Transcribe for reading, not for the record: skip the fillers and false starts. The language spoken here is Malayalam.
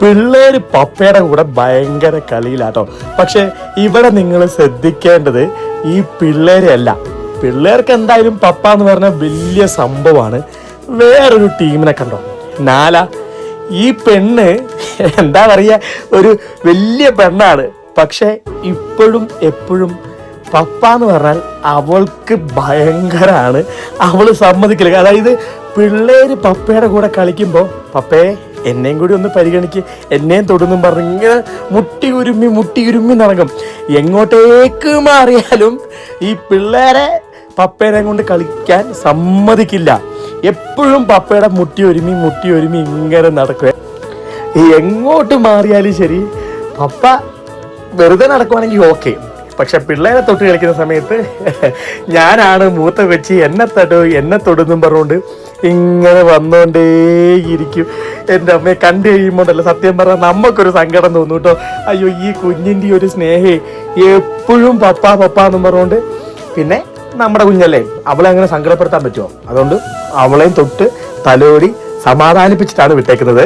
പിള്ളേര് പപ്പയുടെ കൂടെ ഭയങ്കര കളിയിലാട്ടോ. പക്ഷെ ഇവിടെ നിങ്ങൾ ശ്രദ്ധിക്കേണ്ടത് ഈ പിള്ളേരെയല്ല. പിള്ളേർക്ക് എന്തായാലും പപ്പ എന്ന് പറഞ്ഞാൽ വലിയ സംഭവമാണ്. വേറൊരു ടീമിനെ കണ്ടോ, നാല. ഈ പെണ്ണ് എന്താ പറയുക, ഒരു വലിയ പെണ്ണാണ്. പക്ഷെ ഇപ്പോഴും എപ്പോഴും പപ്പ എന്ന് പറഞ്ഞാൽ അവൾക്ക് ഭയങ്കരമാണ്. അവള് സമ്മതിക്കില്ല. അതായത് പിള്ളേര് പപ്പയുടെ കൂടെ കളിക്കുമ്പോൾ പപ്പയെ എന്നെയും കൂടി ഒന്ന് പരിഗണിക്ക്, എന്നെയും തൊടുന്നും പറഞ്ഞ് ഇങ്ങനെ മുട്ടി ഉരുമ്മി നടക്കും. എങ്ങോട്ടേക്ക് മാറിയാലും ഈ പിള്ളേരെ പപ്പേനെ കൊണ്ട് കളിക്കാൻ സമ്മതിക്കില്ല. എപ്പോഴും പപ്പയുടെ മുട്ടി ഒരുമി ഇങ്ങനെ നടക്കുക. എങ്ങോട്ട് മാറിയാലും ശരി പപ്പ വെറുതെ നടക്കുവാണെങ്കിൽ ഓക്കെ. പക്ഷെ പിള്ളേരെ തൊട്ട് കളിക്കുന്ന സമയത്ത് ഞാനാണ് മൂത്ത വെച്ച് എന്നെ തൊടുന്നും പറഞ്ഞുകൊണ്ട് ഇങ്ങനെ വന്നുകൊണ്ടേയിരിക്കും. എൻ്റെ അമ്മയെ കണ്ടു കഴിയുമ്പോണ്ടല്ലോ സത്യം പറഞ്ഞാൽ നമുക്കൊരു സങ്കടം തോന്നും കേട്ടോ. അയ്യോ, ഈ കുഞ്ഞിൻ്റെ ഒരു സ്നേഹേ എപ്പോഴും പപ്പ എന്നും പറഞ്ഞുകൊണ്ട്. പിന്നെ നമ്മുടെ കുഞ്ഞല്ലേ, അവളെ അങ്ങനെ സങ്കടപ്പെടുത്താൻ പറ്റുമോ? അതുകൊണ്ട് അവളെയും തൊട്ട് തലോടി സമാധാനിപ്പിച്ചിട്ടാണ് വിട്ടേക്കുന്നത്.